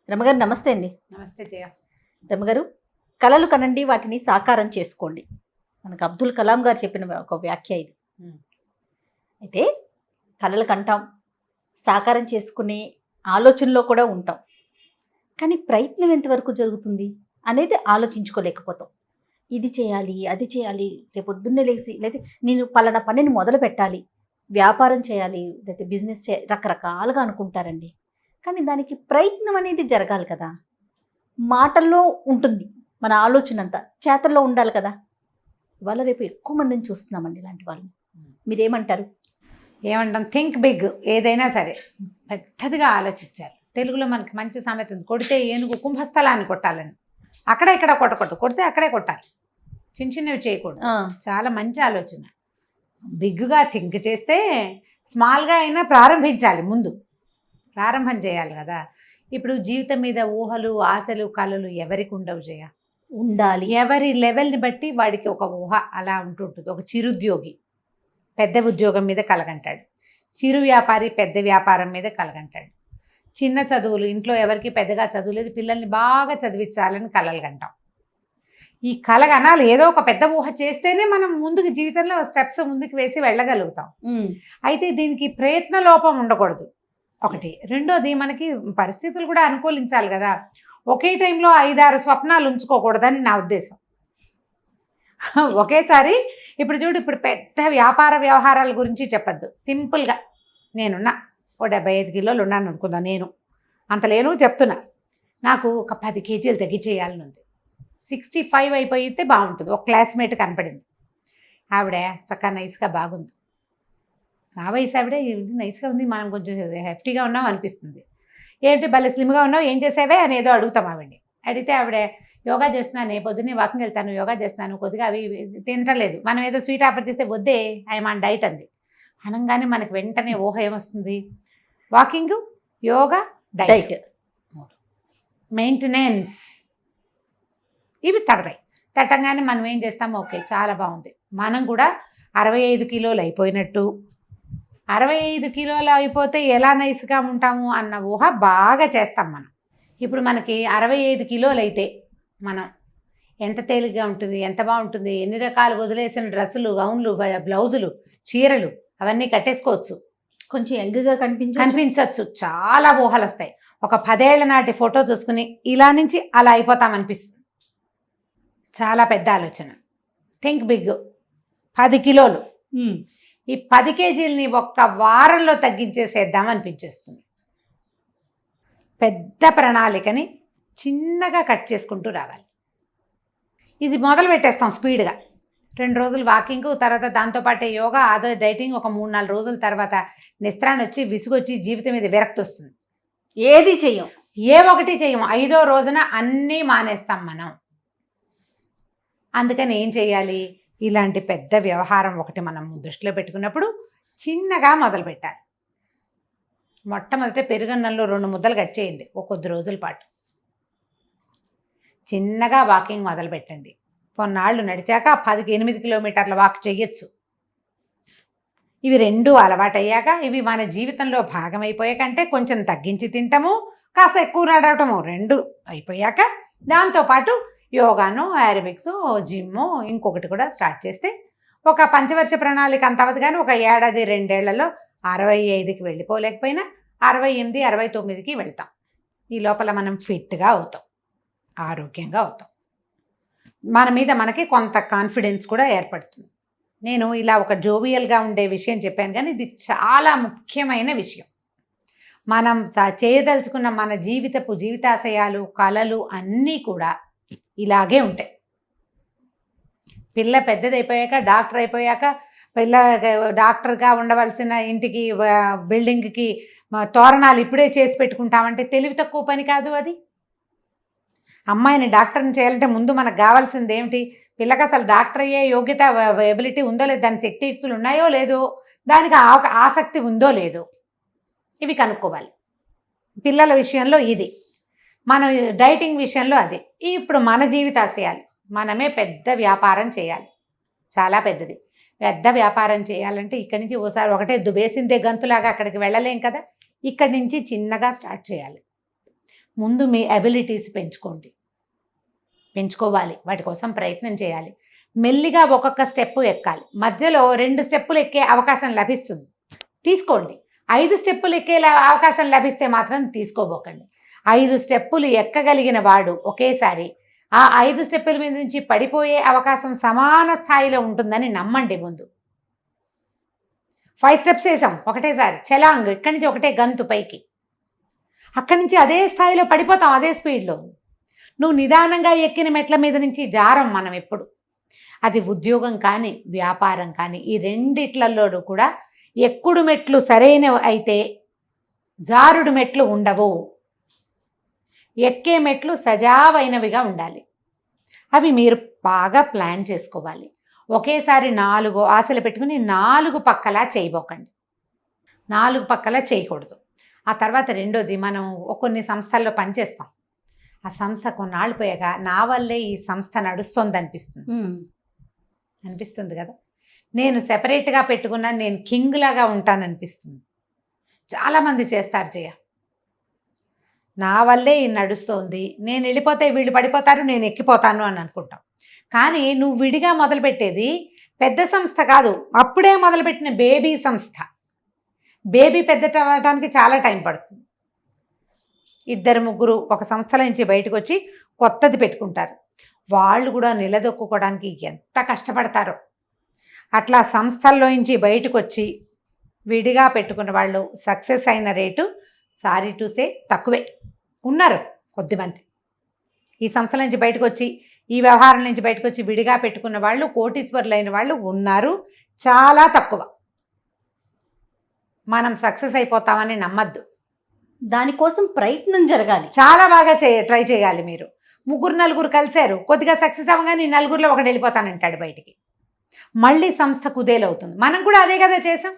రమగారు నమస్తే అండి. నమస్తే జయ. రమగారు, కలలు కనండి, వాటిని సాకారం చేసుకోండి. మనకు అబ్దుల్ కలాం గారు చెప్పిన ఒక వ్యాఖ్య ఇది. అయితే కలలు కంటాం, సాకారం చేసుకునే ఆలోచనలో కూడా ఉంటాం. కానీ ప్రయత్నం ఎంతవరకు జరుగుతుంది అనేది ఆలోచించుకోలేకపోతాం. ఇది చేయాలి, అది చేయాలి, రేపు పొద్దున్నే లేచి లేకపోతే నేను పలానా పనిని మొదలు పెట్టాలి, వ్యాపారం చేయాలి, లేకపోతే బిజినెస్ రకరకాలుగా అనుకుంటారండి. కానీ దానికి ప్రయత్నం అనేది జరగాలి కదా. మాటల్లో ఉంటుంది మన ఆలోచన అంతా, చేతల్లో ఉండాలి కదా. ఇవాళ రేపు ఎక్కువ మందిని చూస్తున్నామండి ఇలాంటి వాళ్ళని. మీరేమంటారు? ఏమంటాం, థింక్ బిగ్. ఏదైనా సరే పెద్దదిగా ఆలోచించాలి. తెలుగులో మనకి మంచి సామెత ఉంది, కొడితే ఏనుగు కుంభస్థలాన్ని కొట్టాలని. అక్కడ ఇక్కడ కొడితే అక్కడే కొట్టాలి, చిన్న చిన్నవి చేయకూడదు. చాలా మంచి ఆలోచన. బిగ్గా థింక్ చేస్తే స్మాల్గా అయినా ప్రారంభించాలి. ముందు ప్రారంభం చేయాలి కదా. ఇప్పుడు జీవితం మీద ఊహలు, ఆశలు, కళలు ఎవరికి ఉండవు జయ? ఉండాలి. ఎవరి లెవెల్ని బట్టి వాడికి ఒక ఊహ అలా ఉంటుంటుంది. ఒక చిరుద్యోగి పెద్ద ఉద్యోగం మీద కలగంటాడు, చిరు వ్యాపారి పెద్ద వ్యాపారం మీద కలగంటాడు. చిన్న చదువులు, ఇంట్లో ఎవరికి పెద్దగా చదువు లేదు, పిల్లల్ని బాగా చదివించాలని కలలు కంటాం. ఈ కలగనాలి, ఏదో ఒక పెద్ద ఊహ చేస్తేనే మనం ముందుకు జీవితంలో స్టెప్స్ ముందుకు వేసి వెళ్ళగలుగుతాం. అయితే దీనికి ప్రయత్న లోపం ఉండకూడదు ఒకటి. రెండోది, మనకి పరిస్థితులు కూడా అనుకూలించాలి కదా. ఒకే టైంలో 5-6 స్వప్నాలు ఉంచుకోకూడదని నా ఉద్దేశం. ఒకేసారి ఇప్పుడు చూడు, ఇప్పుడు పెద్ద వ్యాపార వ్యవహారాల గురించి చెప్పద్దు. సింపుల్గా నేనున్నా, ఓ 75 కిలోలు ఉన్నాను అనుకుందా. నేను అంత లేను చెప్తున్నా. నాకు ఒక 10 కేజీలు తగ్గించేయాలని ఉంది. 65 అయిపోయితే బాగుంటుంది. ఒక క్లాస్మేట్ కనపడింది, ఆవిడ చక్కగా నైస్గా బాగుంది. నా వయసు ఆవిడే నైస్గా ఉంది, మనం కొంచెం హెఫ్టీగా ఉన్నాం అనిపిస్తుంది. ఏంటి భలే స్లిమ్గా ఉన్నావు, ఏం చేసావే అని ఏదో అడుగుతాం ఆవిడ్ని. అడిగితే ఆవిడ యోగా చేస్తున్నాను, పొద్దున్నే వాకింగ్ వెళ్తాను, యోగా చేస్తున్నాను, కొద్దిగా అవి తినట్లేదు. మనం ఏదో స్వీట్ ఆఫర్ చేస్తే వద్దే, ఐఎమ్ ఆన్ డైట్ అంది. అనగానే మనకు వెంటనే ఊహ ఏమొస్తుంది? వాకింగ్, యోగా, డైట్, మెయింటెనెన్స్, ఇవి తట్టంగానే మనం ఏం చేస్తాము, ఓకే చాలా బాగుంది, మనం కూడా 65 కిలోలు అయిపోయినట్టు. 65 కిలోలు అయిపోతే ఎలా నైస్గా ఉంటాము అన్న ఊహ బాగా చేస్తాం మనం. ఇప్పుడు మనకి 65 కిలోలు అయితే మనం ఎంత తేలిగ్గా ఉంటుంది, ఎంత బాగుంటుంది. ఎన్ని రకాలు వదిలేసిన డ్రెస్సులు, గౌన్లు, బ్లౌజులు, చీరలు అవన్నీ కట్టేసుకోవచ్చు. కొంచెం యంగ్గా కనిపించవచ్చు. చాలా ఊహలు వస్తాయి. ఒక 10 ఏళ్ల నాటి ఫోటో చూసుకుని ఇలా నుంచి అలా అయిపోతామనిపిస్తుంది. చాలా పెద్ద ఆలోచన. Think big. 10 కిలోలు, ఈ 10 కేజీలని ఒక్క వారంలో తగ్గించేసేద్దాం అనిపించేస్తుంది. పెద్ద ప్రణాళికని చిన్నగా కట్ చేసుకుంటూ రావాలి. ఇది మొదలు పెట్టేస్తాం స్పీడ్గా. 2 రోజులు వాకింగ్, తర్వాత దాంతోపాటే యోగా, అదో డైటింగ్. ఒక 3-4 రోజుల తర్వాత నిస్త్రాన్ని వచ్చి, విసుగొచ్చి, జీవితం మీద విరక్తి వస్తుంది. ఏది చెయ్యం, ఏ ఒకటి చెయ్యం. 5వ రోజున అన్నీ మానేస్తాం మనం. అందుకని ఏం చేయాలి? ఇలాంటి పెద్ద వ్యవహారం ఒకటి మనం దృష్టిలో పెట్టుకున్నప్పుడు చిన్నగా మొదలు పెట్టాలి. మొట్టమొదట పెరుగన్నంలో 2 ముద్దలు కట్ చేయండి ఒక కొద్ది రోజుల పాటు. చిన్నగా వాకింగ్ మొదలు పెట్టండి. కొన్నాళ్ళు నడిచాక 8 కిలోమీటర్ల వాక్ చేయొచ్చు. ఇవి 2 అలవాటయ్యాక, ఇవి మన జీవితంలో భాగమైపోయాకంటే కొంచెం తగ్గించి తింటాము, కాస్త ఎక్కువ నడవటము 2 అయిపోయాక, దాంతోపాటు యోగాను, ఏరోబిక్స్, జిమ్ ఇంకొకటి కూడా స్టార్ట్ చేస్తే ఒక పంచవర్ష ప్రణాళిక అంత అవ్వదు. కానీ ఒక 1-2 ఏళ్లలో 65కి వెళ్ళిపోలేకపోయినా 68, 69కి వెళ్తాం. ఈ లోపల మనం ఫిట్గా అవుతాం, ఆరోగ్యంగా అవుతాం. మన మీద మనకి కొంత కాన్ఫిడెన్స్ కూడా ఏర్పడుతుంది. నేను ఇలా ఒక జోవియల్గా ఉండే విషయం చెప్పాను, కానీ ఇది చాలా ముఖ్యమైన విషయం. మనం చేయదలుచుకున్న మన జీవితాశయాలు, కళలు అన్నీ కూడా ఇలాగే ఉంటాయి. పిల్ల పెద్దదైపోయాక, డాక్టర్ అయిపోయాక, పిల్ల డాక్టర్గా ఉండవలసిన ఇంటికి, బిల్డింగ్కి తోరణాలు ఇప్పుడే చేసి పెట్టుకుంటామంటే తెలివి తక్కువ పని కాదు అది. అమ్మాయిని డాక్టర్ని చేయాలంటే ముందు మనకు కావాల్సింది ఏమిటి? పిల్లకి అసలు డాక్టర్ అయ్యే యోగ్యత, ఎబిలిటీ ఉందో లేదో, దాని శక్తియుక్తులు ఉన్నాయో లేదో, దానికి ఆసక్తి ఉందో లేదో, ఇవి కనుక్కోవాలి. పిల్లల విషయంలో ఇది, మన డైటింగ్ విషయంలో అది. ఇప్పుడు మన జీవితాశయాలు, మనమే పెద్ద వ్యాపారం చేయాలి, చాలా పెద్దది. పెద్ద వ్యాపారం చేయాలంటే ఇక్కడి నుంచి ఓసారి ఒకటే వేసిందే గంతులాగా అక్కడికి వెళ్ళలేం కదా. ఇక్కడి నుంచి చిన్నగా స్టార్ట్ చేయాలి. ముందు మీ అబిలిటీస్ పెంచుకోవాలి, వాటి కోసం ప్రయత్నం చేయాలి. మెల్లిగా ఒక్కొక్క స్టెప్ ఎక్కాలి. మధ్యలో 2 స్టెప్పులు ఎక్కే అవకాశం లభిస్తుంది, తీసుకోండి. 5 స్టెప్పులు ఎక్కే అవకాశం లభిస్తే మాత్రం తీసుకోబోకండి. 5 స్టెప్పులు ఎక్కగలిగిన వాడు ఒకేసారి ఆ 5 స్టెప్పుల మీద నుంచి పడిపోయే అవకాశం సమాన స్థాయిలో ఉంటుందని నమ్మండి. ముందు 5 స్టెప్స్ వేసాం ఒకటేసారి, చలాంగ్, ఇక్కడి నుంచి ఒకటే గంతు పైకి, అక్కడి నుంచి అదే స్థాయిలో పడిపోతాం, అదే స్పీడ్లో. నువ్వు నిదానంగా ఎక్కిన మెట్ల మీద నుంచి జారం మనం ఎప్పుడు. అది ఉద్యోగం కానీ వ్యాపారం కానీ ఈ రెండిట్లలోనూ కూడా ఎక్కుడు మెట్లు సరైనవి అయితే జారుడు మెట్లు ఉండవు. ఎక్కే మెట్లు సజావైనవిగా ఉండాలి. అవి మీరు బాగా ప్లాన్ చేసుకోవాలి. ఒకేసారి 4 ఆశలు పెట్టుకుని 4 పక్కలా చేయబోకండి. 4 పక్కలా చేయకూడదు. ఆ తర్వాత రెండోది, మనం కొన్ని సంస్థల్లో పనిచేస్తాం. ఆ సంస్థ కొన్నాళ్ళు పోయాక నా వల్లే ఈ సంస్థ నడుస్తుంది అనిపిస్తుంది కదా. నేను సెపరేట్గా పెట్టుకున్నాను, నేను కింగ్ లాగా ఉంటాననిపిస్తుంది. చాలామంది చేస్తారు జయ. నా వల్లే ఈ నడుస్తోంది, నేను వెళ్ళిపోతే వీళ్ళు పడిపోతారు, నేను ఎక్కిపోతాను అని అనుకుంటాం. కానీ నువ్వు విడిగా మొదలుపెట్టేది పెద్ద సంస్థ కాదు, అప్పుడే మొదలుపెట్టిన బేబీ సంస్థ. బేబీ పెద్ద అవ్వడానికి చాలా టైం పడుతుంది. 2-3 ఒక సంస్థల నుంచి బయటకు వచ్చి కొత్తది పెట్టుకుంటారు. వాళ్ళు కూడా నిలదొక్కుకోవడానికి ఎంత కష్టపడతారో. అట్లా సంస్థల్లో నుంచి బయటకు వచ్చి విడిగా పెట్టుకున్న వాళ్ళు సక్సెస్ అయిన రేటు సారీ టు సే తక్కువే. ఉన్నారు కొద్దిమంది. ఈ సంస్థల నుంచి బయటకు వచ్చి, ఈ వ్యవహారం నుంచి బయటకు వచ్చి విడిగా పెట్టుకున్న వాళ్ళు, కోటీశ్వరులైన వాళ్ళు ఉన్నారు, చాలా తక్కువ. మనం సక్సెస్ అయిపోతామని నమ్మద్దు. దానికోసం ప్రయత్నం జరగాలి, చాలా బాగా ట్రై చేయాలి. మీరు 3-4 కలిశారు, కొద్దిగా సక్సెస్ అవ్వగానే 4లో ఒకటి వెళ్ళిపోతానంటాడు బయటికి, మళ్ళీ సంస్థ కుదేలవుతుంది. మనం కూడా అదే కదా చేసాం.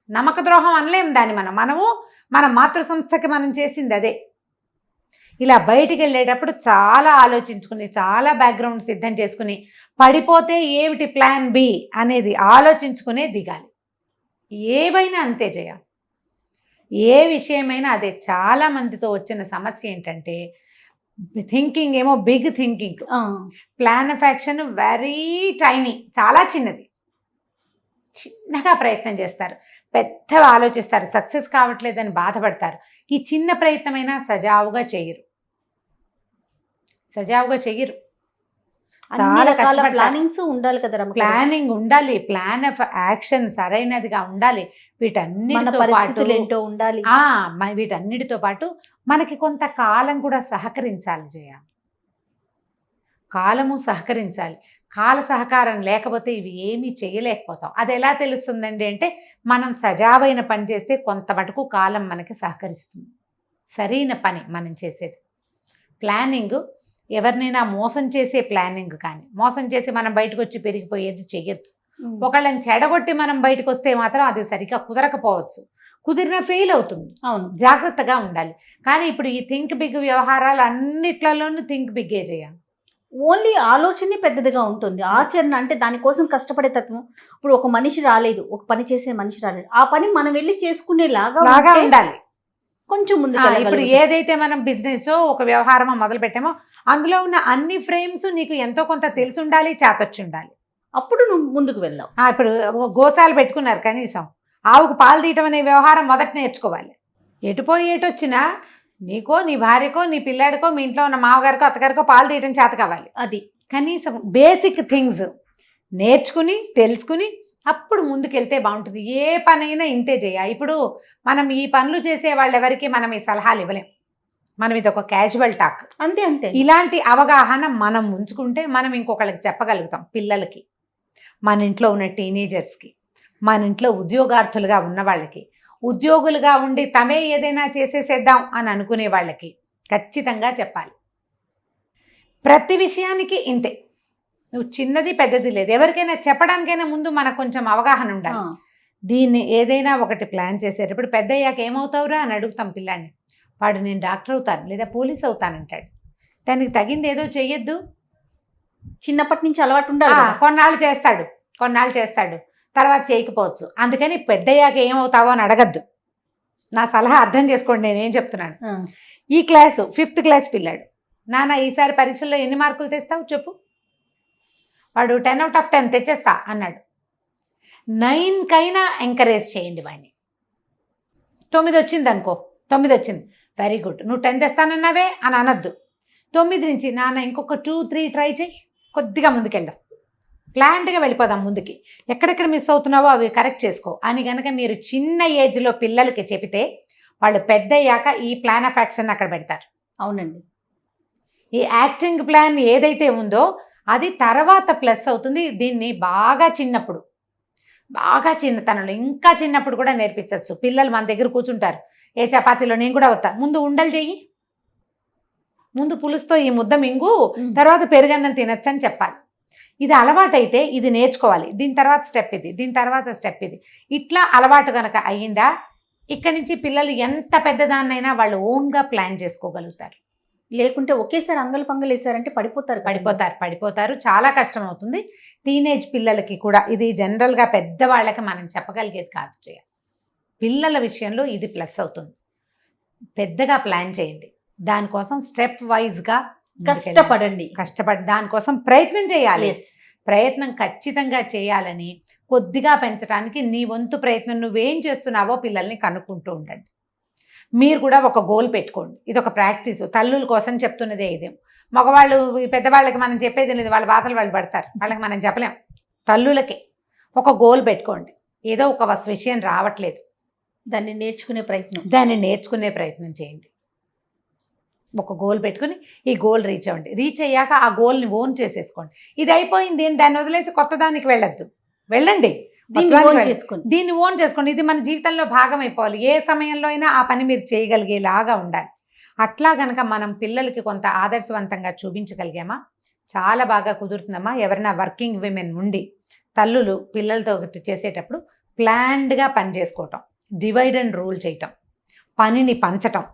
నమ్మక ద్రోహం అనలేం దాన్ని. మనము మన మాతృ సంస్థకి మనం చేసింది అదే. ఇలా బయటికి వెళ్ళేటప్పుడు చాలా ఆలోచించుకుని, చాలా బ్యాక్గ్రౌండ్ సిద్ధం చేసుకుని, పడిపోతే ఏమిటి ప్లాన్ బి అనేది ఆలోచించుకునే దిగాలి. ఏవైనా అంతే జయ, ఏ విషయమైనా అదే. చాలామందితో వచ్చిన సమస్య ఏంటంటే థింకింగ్ ఏమో big thinking, plan of action very tiny, చాలా చిన్నది. చిన్నగా ప్రయత్నం చేస్తారు, పెద్దగా ఆలోచిస్తారు, సక్సెస్ కావట్లేదని బాధపడతారు. ఈ చిన్న ప్రయత్నమైనా సజావుగా చెయ్యరు. చాలా కష్టపడతారు. ప్లానింగ్స్ ఉండాలి కదా, ప్లానింగ్ ఉండాలి, ప్లాన్ ఆఫ్ యాక్షన్ సరైనదిగా ఉండాలి. వీటన్నిటితో పాటు ఏంటో ఉండాలి. వీటన్నిటితో పాటు మనకి కొంత కాలం కూడా సహకరించాలి జయ. కాలము సహకరించాలి. కాల సహకారం లేకపోతే ఇవి ఏమీ చేయలేకపోతాం. అది ఎలా తెలుస్తుందండి అంటే, మనం సజావైన పని చేస్తే కొంత మటుకు కాలం మనకి సహకరిస్తుంది. సరైన పని మనం చేసేది. ప్లానింగ్ ఎవరినైనా మోసం చేసే ప్లానింగ్ కానీ, మోసం చేసి మనం బయటకు వచ్చి పెరిగిపోయేది చెయ్యొద్దు. ఒకళ్ళని చెడగొట్టి మనం బయటకు వస్తే మాత్రం అది సరిగ్గా కుదరకపోవచ్చు, కుదిరిన ఫెయిల్ అవుతుంది. అవును, జాగ్రత్తగా ఉండాలి. కానీ ఇప్పుడు ఈ థింక్ బిగ్ వ్యవహారాలు అన్నిట్లలోనూ థింక్ బిగ్గే చేయాలి. ఓన్లీ ఆలోచనే పెద్దదిగా ఉంటుంది. ఆచరణ అంటే దానికోసం కష్టపడే తత్వం. ఇప్పుడు ఒక మనిషి రాలేదు, ఒక పని చేసే మనిషి రాలేదు, ఆ పని మనం వెళ్ళి చేసుకునేలాగా ఉండాలి. కొంచెం ముందు ఇప్పుడు ఏదైతే మనం బిజినెస్ ఒక వ్యవహారమో మొదలు పెట్టామో అందులో ఉన్న అన్ని ఫ్రేమ్స్ నీకు ఎంతో కొంత తెలిసి ఉండాలి, చేతొచ్చి ఉండాలి. అప్పుడు నువ్వు ముందుకు వెళ్దాం. ఇప్పుడు గోశాలు పెట్టుకున్నారు, కనీసం ఆవుకు పాలు తీయటం అనే వ్యవహారం మొదట నేర్చుకోవాలి. ఎటుపోయి ఏటొచ్చినా నీకో, నీ భార్యకో, నీ పిల్లాడికో, మీ ఇంట్లో ఉన్న మామగారికో అత్తగారికో పాలు తీయటం చేత కావాలి. అది కనీసం బేసిక్ థింగ్స్ నేర్చుకుని తెలుసుకుని అప్పుడు ముందుకెళ్తే బాగుంటుంది. ఏ పనైనా ఇంతే చేయ. ఇప్పుడు మనం ఈ పనులు చేసే వాళ్ళు ఎవరికి మనం ఈ సలహాలు ఇవ్వలేం. మనం ఇది ఒక క్యాజువల్ టాక్ అంతే. ఇలాంటి అవగాహన మనం ఉంచుకుంటే మనం ఇంకొకళ్ళకి చెప్పగలుగుతాం. పిల్లలకి, మన ఇంట్లో ఉన్న టీనేజర్స్కి, మన ఇంట్లో ఉద్యోగార్థులుగా ఉన్న వాళ్ళకి, ఉద్యోగులుగా ఉండి తమే ఏదైనా చేసేసేద్దాం అని అనుకునే వాళ్ళకి ఖచ్చితంగా చెప్పాలి. ప్రతి విషయానికి ఇంతే. నువ్వు చిన్నది పెద్దది లేదు. ఎవరికైనా చెప్పడానికైనా ముందు మనకు కొంచెం అవగాహన ఉండాలి. దీన్ని ఏదైనా ఒకటి ప్లాన్ చేసేటప్పుడు పెద్ద అయ్యాక ఏమవుతావురా అని అడుగుతాం పిల్లాన్ని. వాడు నేను డాక్టర్ అవుతాను లేదా పోలీస్ అవుతానంటాడు. దానికి తగింది ఏదో చెయ్యొద్దు. చిన్నప్పటి నుంచి అలవాటు ఉండాలి. కొన్నాళ్ళు చేస్తాడు తర్వాత చేయకపోవచ్చు. అందుకని పెద్దయ్యాక ఏమవుతావో అని అడగద్దు. నా సలహా అర్థం చేసుకోండి నేనేం చెప్తున్నాను. ఈ క్లాసు 5th క్లాస్ పిల్లాడు, నాన్న ఈసారి పరీక్షల్లో ఎన్ని మార్కులు తెస్తావు చెప్పు. వాడు 10/10 తెచ్చేస్తా అన్నాడు. 9కైనా ఎంకరేజ్ చేయండి వాడిని. 9 వచ్చింది అనుకో, 9 వచ్చింది, వెరీ గుడ్, నువ్వు 10 తెస్తానన్నావే అని అనొద్దు. 9 నుంచి నాన్న ఇంకొక 2-3 ట్రై చేయి, కొద్దిగా ముందుకెళ్దాం, ప్లాంట్గా వెళ్ళిపోదాం ముందుకి, ఎక్కడెక్కడ మిస్ అవుతున్నావో అవి కరెక్ట్ చేసుకో అని కనుక మీరు చిన్న ఏజ్లో పిల్లలకి చెబితే వాళ్ళు పెద్ద అయ్యాక ఈ ప్లాన్ ఆఫ్ యాక్షన్ అక్కడ పెడతారు. అవునండి. ఈ యాక్టింగ్ ప్లాన్ ఏదైతే ఉందో అది తర్వాత ప్లస్ అవుతుంది. దీన్ని బాగా చిన్నప్పుడు, బాగా చిన్నతనంలో, ఇంకా చిన్నప్పుడు కూడా నేర్పించవచ్చు. పిల్లలు మన దగ్గర కూర్చుంటారు, ఏ చపాతీలో నేను కూడా వస్తా, ముందు ఉండలు చెయ్యి, ముందు పులుసుతో ఈ ముద్ద మింగు, తర్వాత పెరుగన్నం తినచ్చు అని చెప్పాలి. ఇది అలవాటైతే ఇది నేర్చుకోవాలి, దీని తర్వాత స్టెప్ ఇది, దీని తర్వాత స్టెప్ ఇది, ఇట్లా అలవాటు కనుక అయ్యిందా ఇక్కడి నుంచి పిల్లలు ఎంత పెద్దదాన్నైనా వాళ్ళు ఓన్గా ప్లాన్ చేసుకోగలుగుతారు. లేకుంటే ఒకేసారి అంగలు పంగలు వేసారంటే పడిపోతారు, చాలా కష్టం అవుతుంది. టీనేజ్ పిల్లలకి కూడా ఇది జనరల్గా పెద్దవాళ్ళకి మనం చెప్పగలిగేది కాదు. చేయాలి పిల్లల విషయంలో ఇది ప్లస్ అవుతుంది. పెద్దగా ప్లాన్ చేయండి, దానికోసం స్టెప్ వైజ్గా కష్టపడి దానికోసం ప్రయత్నం చేయాలి. ప్రయత్నం ఖచ్చితంగా చేయాలని, కొద్దిగా పెంచడానికి నీ వంతు ప్రయత్నం నువ్వేం చేస్తున్నావో పిల్లల్ని కనుక్కుంటూ ఉండండి. మీరు కూడా ఒక గోల్ పెట్టుకోండి. ఇది ఒక ప్రాక్టీస్, తల్లుల కోసం చెప్తున్నదే ఇది. మగవాళ్ళు పెద్దవాళ్ళకి మనం చెప్పేది లేదు, వాళ్ళ బాధలు వాళ్ళు పడతారు, వాళ్ళకి మనం చెప్పలేం. తల్లులకి ఒక గోల్ పెట్టుకోండి. ఏదో ఒక విషయం రావట్లేదు, దాన్ని నేర్చుకునే ప్రయత్నం చేయండి. ఒక గోల్ పెట్టుకుని ఈ గోల్ రీచ్ అవ్వండి. రీచ్ అయ్యాక ఆ గోల్ని ఓన్ చేసేసుకోండి. ఇది అయిపోయింది దాన్ని వదిలేసి కొత్త దానికి వెళ్ళండి, దీన్ని ఓన్ చేసుకోండి. ఇది మన జీవితంలో భాగం అయిపోవాలి. ఏ సమయంలో అయినా ఆ పని మీరు చేయగలిగేలాగా ఉండాలి. అట్లా గనక మనం పిల్లలకి కొంత ఆదర్శవంతంగా చూపించగలిగామా చాలా బాగా కుదురుతుందమ్మా. ఎవరైనా వర్కింగ్ విమెన్ ఉండి తల్లులు పిల్లలతో చేసేటప్పుడు ప్లాన్డ్గా పని చేసుకోవటం, డివైడ్ అండ్ రూల్ చేయటం, పనిని పంచటం,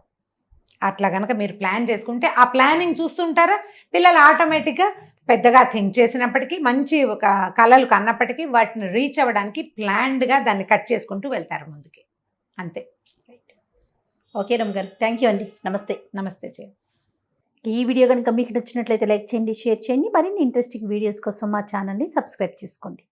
అట్లా కనుక మీరు ప్లాన్ చేసుకుంటే ఆ ప్లానింగ్ చూస్తుంటారా పిల్లలు ఆటోమేటిక్గా పెద్దగా థింక్ చేసినప్పటికీ, మంచి ఒక కళలు కన్నప్పటికీ వాటిని రీచ్ అవ్వడానికి ప్లాన్డ్గా దాన్ని కట్ చేసుకుంటూ వెళ్తారు ముందుకి. అంతే. ఓకే రమ్మ గారు, థ్యాంక్ యూ అండి. నమస్తే చేయ. ఈ వీడియో కనుక మీకు నచ్చినట్లయితే లైక్ చేయండి, షేర్ చేయండి. మరిన్ని ఇంట్రెస్టింగ్ వీడియోస్ కోసం మా ఛానల్ని సబ్స్క్రైబ్ చేసుకోండి.